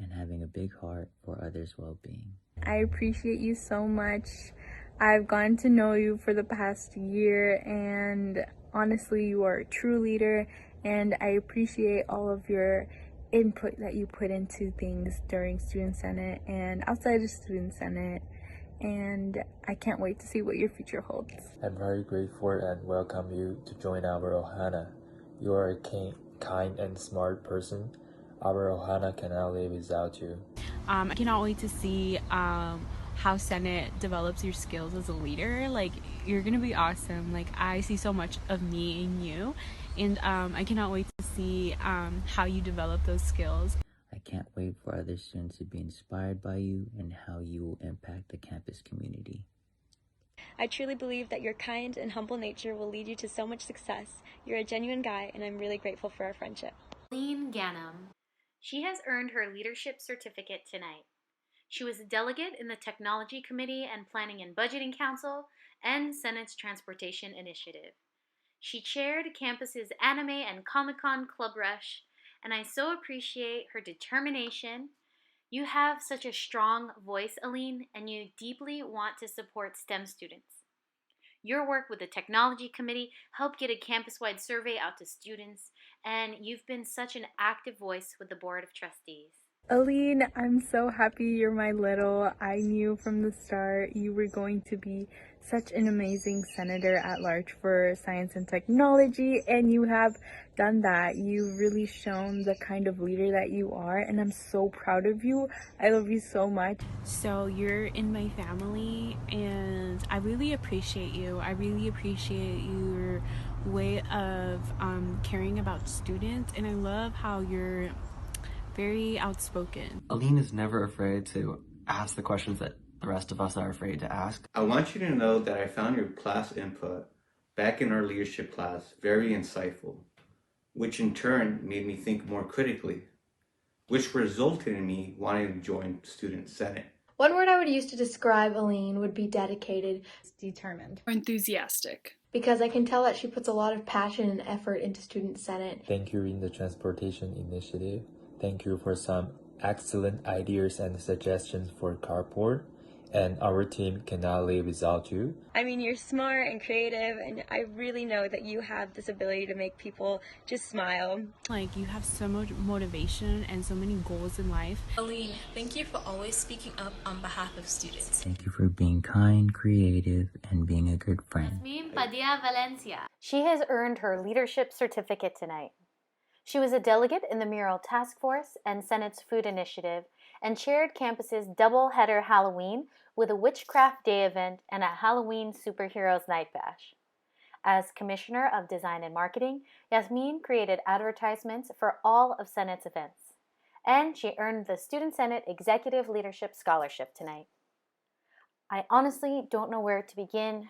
and having a big heart for others' well-being. I appreciate you so much. I've gotten to know you for the past year, and honestly, you are a true leader, and I appreciate all of your input that you put into things during Student Senate and outside of Student Senate, and I can't wait to see what your future holds. I'm very grateful and welcome you to join our Ohana. You are a kind and smart person. Our Ohana cannot live without you. I cannot wait to see how Senate develops your skills as a leader. Like, you're gonna be awesome. Like, I see so much of me in you, and I cannot wait to see how you develop those skills. I can't wait for other students to be inspired by you and how you will impact the campus community. I truly believe that your kind and humble nature will lead you to so much success. You're a genuine guy, and I'm really grateful for our friendship. Aline Ganem. She has earned her leadership certificate tonight. She was a delegate in the Technology Committee and Planning and Budgeting Council and Senate's Transportation Initiative. She chaired campus's Anime and Comic-Con Club Rush, and I so appreciate her determination. You have such a strong voice, Aline, and you deeply want to support STEM students. Your work with the Technology Committee helped get a campus-wide survey out to students, and you've been such an active voice with the Board of Trustees. Aline, I'm so happy you're my little. I knew from the start you were going to be such an amazing senator at large for science and technology, and you have done that. You've really shown the kind of leader that you are, and I'm so proud of you. I love you so much. So you're in my family, and I really appreciate you. I really appreciate your way of caring about students, and I love how you're very outspoken. Aline is never afraid to ask the questions that the rest of us are afraid to ask. I want you to know that I found your class input back in our leadership class very insightful, which in turn made me think more critically, which resulted in me wanting to join Student Senate. One word I would use to describe Aline would be dedicated. Determined. Or enthusiastic. Because I can tell that she puts a lot of passion and effort into Student Senate. Thank you in the transportation initiative. Thank you for some excellent ideas and suggestions for carport. And our team cannot live without you. I mean, you're smart and creative, and I really know that you have this ability to make people just smile. Like, you have so much motivation and so many goals in life. Aline, thank you for always speaking up on behalf of students. Thank you for being kind, creative, and being a good friend. Yasmin Padilla Valencia. She has earned her leadership certificate tonight. She was a delegate in the Mural Task Force and Senate's Food Initiative, and chaired campus's double-header Halloween with a Witchcraft Day event and a Halloween Superheroes Night Bash. As Commissioner of Design and Marketing, Yasmin created advertisements for all of Senate's events, and she earned the Student Senate Executive Leadership Scholarship tonight. I honestly don't know where to begin.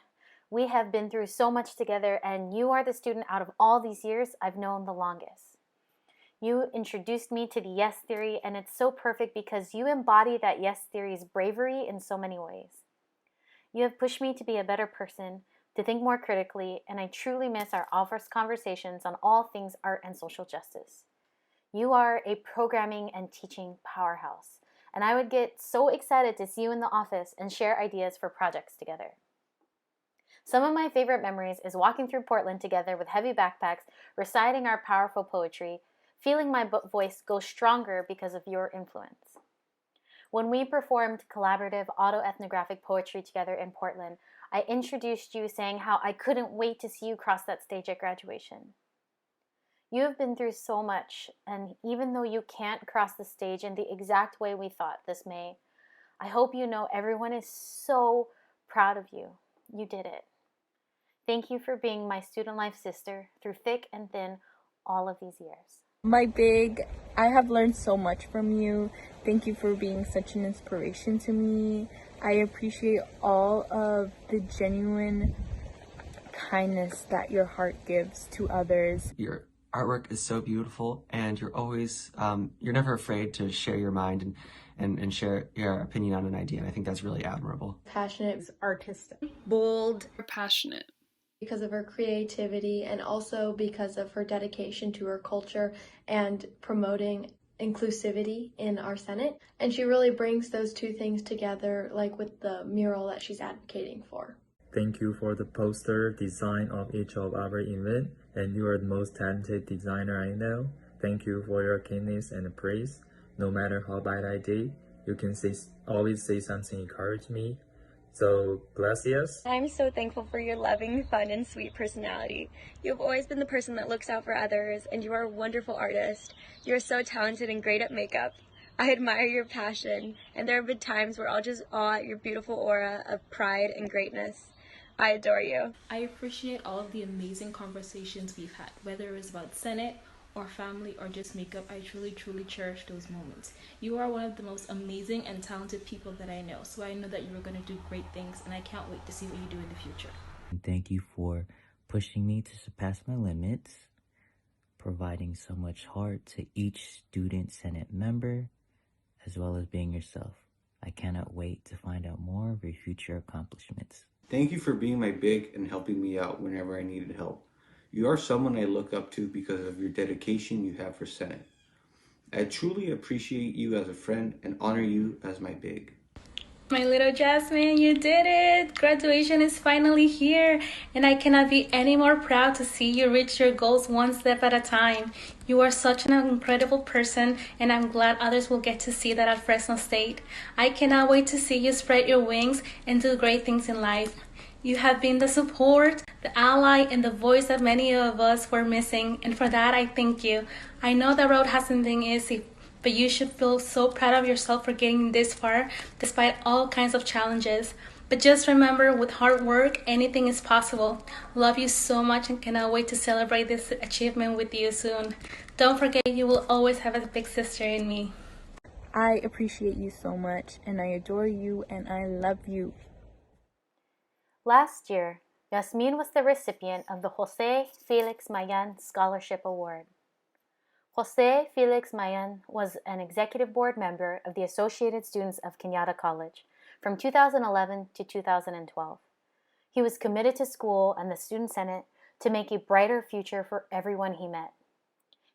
We have been through so much together, and you are the student out of all these years I've known the longest. You introduced me to the yes theory, and it's so perfect because you embody that yes theory's bravery in so many ways. You have pushed me to be a better person, to think more critically, and I truly miss our office conversations on all things art and social justice. You are a programming and teaching powerhouse, and I would get so excited to see you in the office and share ideas for projects together. Some of my favorite memories is walking through Portland together with heavy backpacks, reciting our powerful poetry, feeling my voice go stronger because of your influence. When we performed collaborative autoethnographic poetry together in Portland, I introduced you saying how I couldn't wait to see you cross that stage at graduation. You have been through so much, and even though you can't cross the stage in the exact way we thought this May, I hope you know everyone is so proud of you. You did it. Thank you for being my student life sister through thick and thin all of these years. My big, I have learned so much from you. Thank you for being such an inspiration to me. I appreciate all of the genuine kindness that your heart gives to others. Your artwork is so beautiful, and you're always, you're never afraid to share your mind and share your opinion on an idea. And I think that's really admirable. Passionate, artistic, bold, passionate. Because of her creativity and also because of her dedication to her culture and promoting inclusivity in our Senate. And she really brings those two things together, like with the mural that she's advocating for. Thank you for the poster design of each of our events, and you are the most talented designer I know. Thank you for your kindness and praise. No matter how bad I did, you can always say something encourage me. So, gracias. I'm so thankful for your loving, fun, and sweet personality. You've always been the person that looks out for others, and you are a wonderful artist. You're so talented and great at makeup. I admire your passion, and there have been times where I'll just awe at your beautiful aura of pride and greatness. I adore you. I appreciate all of the amazing conversations we've had, whether it was about Senate or family or just makeup. I truly cherish those moments. You are one of the most amazing and talented people that I know, so I know that you're going to do great things, and I can't wait to see what you do in the future. And thank you for pushing me to surpass my limits, providing so much heart to each student Senate member, as well as being yourself. I cannot wait to find out more of your future accomplishments. Thank you for being my big and helping me out whenever I needed help. You are someone I look up to because of your dedication you have for Senate. I truly appreciate you as a friend and honor you as my big. My little Jasmine, you did it! Graduation is finally here, and I cannot be any more proud to see you reach your goals one step at a time. You are such an incredible person, and I'm glad others will get to see that at Fresno State. I cannot wait to see you spread your wings and do great things in life. You have been the support, the ally, and the voice that many of us were missing, and for that I thank you. I know the road hasn't been easy, but you should feel so proud of yourself for getting this far, despite all kinds of challenges. But just remember, with hard work, anything is possible. Love you so much and cannot wait to celebrate this achievement with you soon. Don't forget, you will always have a big sister in me. I appreciate you so much, and I adore you, and I love you. Last year, Yasmin was the recipient of the Jose Felix Magan Scholarship Award. Jose Felix Magan was an executive board member of the Associated Students of Kenyatta College from 2011 to 2012. He was committed to school and the Student Senate to make a brighter future for everyone he met.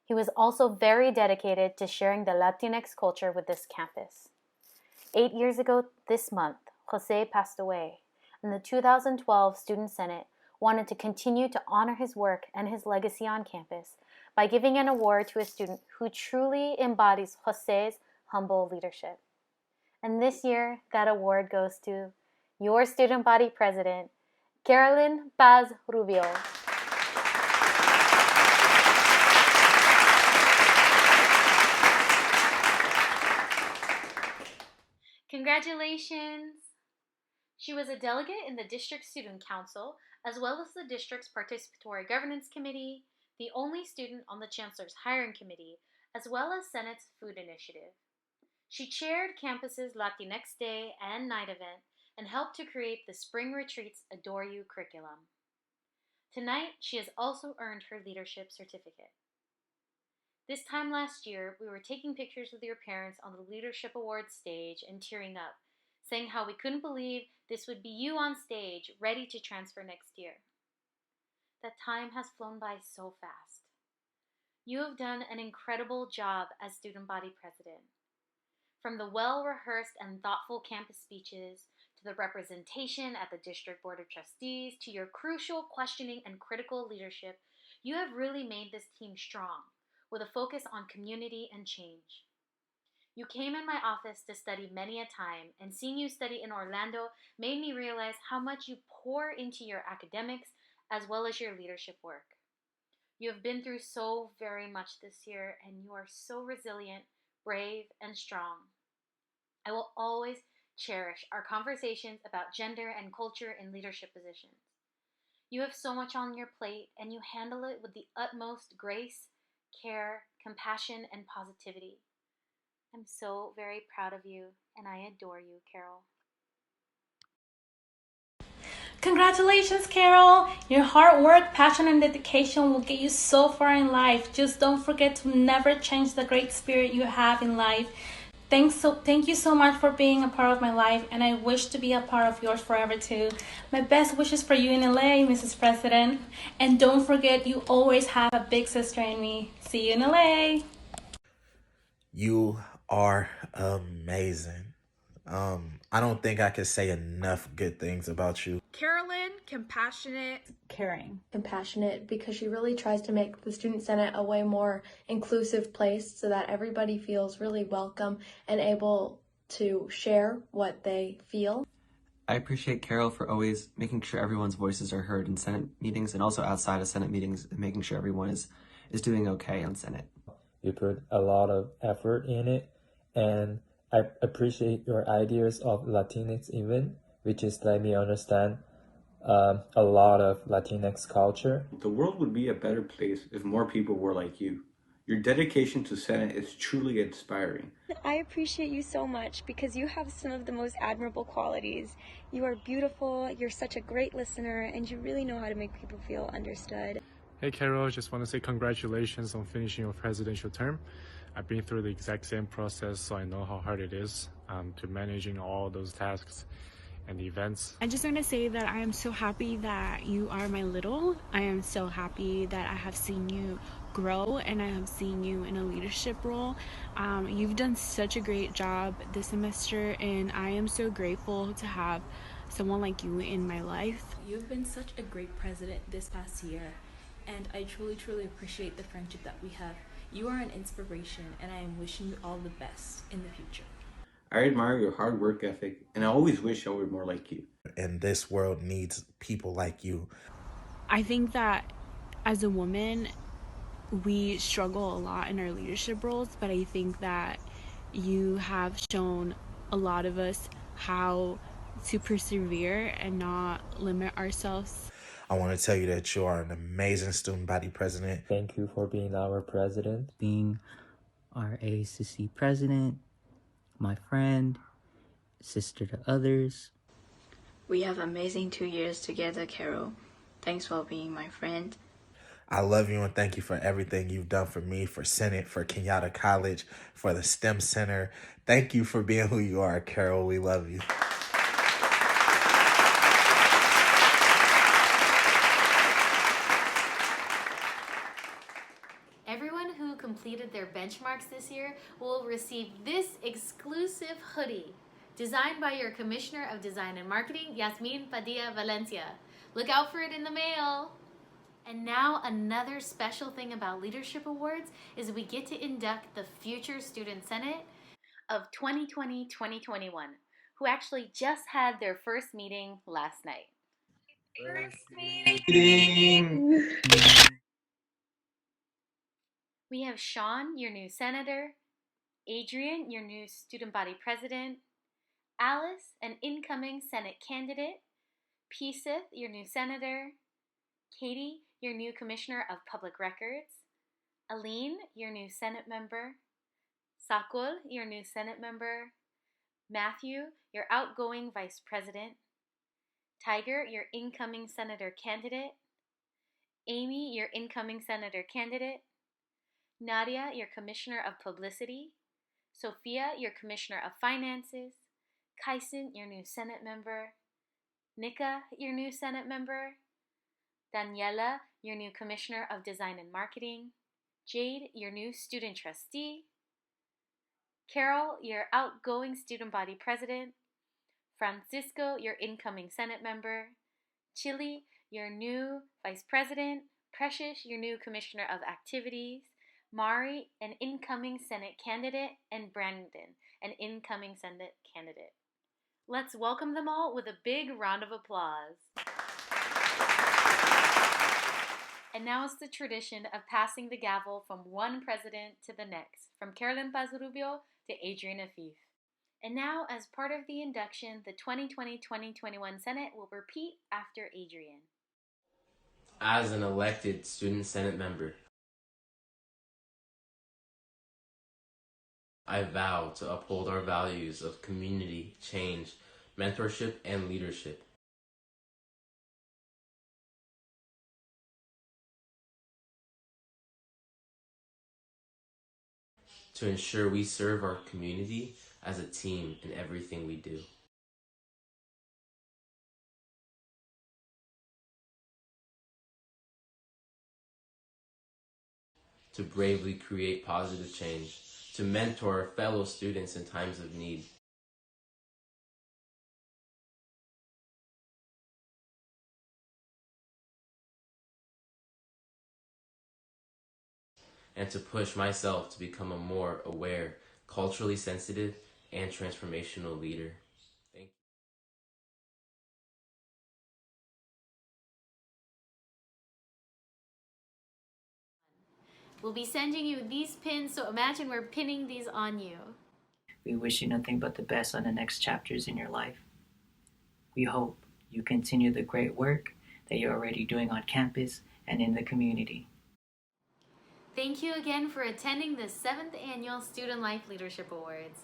He was also very dedicated to sharing the Latinx culture with this campus. 8 years ago this month, Jose passed away, and the 2012 Student Senate wanted to continue to honor his work and his legacy on campus by giving an award to a student who truly embodies Jose's humble leadership. And this year, that award goes to your student body president, Carolyn Paz Rubio. Congratulations! She was a delegate in the District Student Council, as well as the district's Participatory Governance Committee, the only student on the Chancellor's Hiring Committee, as well as Senate's Food Initiative. She chaired campus's Latinx Day and Night event and helped to create the Spring Retreats Adore You curriculum. Tonight, she has also earned her leadership certificate. This time last year, we were taking pictures with your parents on the Leadership Awards stage and tearing up, saying how we couldn't believe this would be you on stage, ready to transfer next year. That time has flown by so fast. You have done an incredible job as student body president. From the well-rehearsed and thoughtful campus speeches, to the representation at the District Board of Trustees, to your crucial questioning and critical leadership, you have really made this team strong, with a focus on community and change. You came in my office to study many a time, and seeing you study in Orlando made me realize how much you pour into your academics as well as your leadership work. You have been through so very much this year, and you are so resilient, brave, and strong. I will always cherish our conversations about gender and culture in leadership positions. You have so much on your plate, and you handle it with the utmost grace, care, compassion, and positivity. I'm so very proud of you, and I adore you, Carol. Congratulations, Carol! Your hard work, passion, and dedication will get you so far in life. Just don't forget to never change the great spirit you have in life. Thank you so much for being a part of my life, and I wish to be a part of yours forever too. My best wishes for you in LA, Mrs. President. And don't forget, you always have a big sister in me. See you in LA. You are amazing. I don't think I can say enough good things about you. Carolyn, compassionate, caring. Compassionate because she really tries to make the Student Senate a way more inclusive place so that everybody feels really welcome and able to share what they feel. I appreciate Carol for always making sure everyone's voices are heard in Senate meetings and also outside of Senate meetings, and making sure everyone is doing okay on Senate. You put a lot of effort in it, and I appreciate your ideas of Latinx event, which is let me understand a lot of Latinx culture. The world would be a better place if more people were like you. Your dedication to Senate is truly inspiring. I appreciate you so much because you have some of the most admirable qualities. You are beautiful, you're such a great listener, and you really know how to make people feel understood. Hey Carol, just want to say congratulations on finishing your presidential term. I've been through the exact same process, so I know how hard it is to managing all those tasks and the events. I just want to say that I am so happy that you are my little. I am so happy that I have seen you grow and I have seen you in a leadership role. You've done such a great job this semester, and I am so grateful to have someone like you in my life. You've been such a great president this past year, and I truly appreciate the friendship that we have. You are an inspiration, and I am wishing you all the best in the future. I admire your hard work ethic, and I always wish I were more like you. And this world needs people like you. I think that as a woman, we struggle a lot in our leadership roles, but I think that you have shown a lot of us how to persevere and not limit ourselves. I want to tell you that you are an amazing student body president. Thank you for being our president. Being our ACC president, my friend, sister to others. We have amazing 2 years together, Carol. Thanks for being my friend. I love you and thank you for everything you've done for me, for Senate, for Kenyatta College, for the STEM Center. Thank you for being who you are, Carol. We love you. Everyone who completed their benchmarks this year will receive this exclusive hoodie designed by your Commissioner of Design and Marketing, Yasmin Padilla Valencia. Look out for it in the mail. And now another special thing about Leadership Awards is we get to induct the future Student Senate of 2020-2021, who actually just had their first meeting last night. We have Sean, your new senator, Adrian, your new student body president, Alice, an incoming Senate candidate, Pisith, your new senator, Katie, your new commissioner of public records, Aline, your new Senate member, Sakul, your new Senate member, Matthew, your outgoing vice president, Tiger, your incoming senator candidate, Amy, your incoming senator candidate, Nadia, your commissioner of publicity, Sophia, your commissioner of finances, Kyson, your new Senate member, Nika, your new Senate member, Daniela, your new commissioner of design and marketing, Jade, your new student trustee, Carol, your outgoing student body president, Francisco, your incoming Senate member, Chili, your new vice president, Precious, your new commissioner of activities, Mari, an incoming Senate candidate, and Brandon, an incoming Senate candidate. Let's welcome them all with a big round of applause. And now it's the tradition of passing the gavel from one president to the next, from Carolyn Paz Rubio to Adrian Afif. And now, as part of the induction, the 2020-2021 Senate will repeat after Adrian. As an elected Student Senate member, I vow to uphold our values of community, change, mentorship, and leadership. To ensure we serve our community as a team in everything we do. To bravely create positive change. To mentor fellow students in times of need. And to push myself to become a more aware, culturally sensitive, and transformational leader. Thank you. We'll be sending you these pins, so imagine we're pinning these on you. We wish you nothing but the best on the next chapters in your life. We hope you continue the great work that you're already doing on campus and in the community. Thank you again for attending the 7th Annual Student Life Leadership Awards.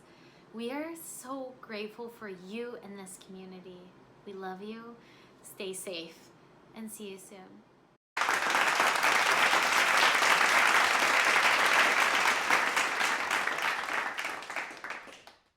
We are so grateful for you and this community. We love you. Stay safe and see you soon.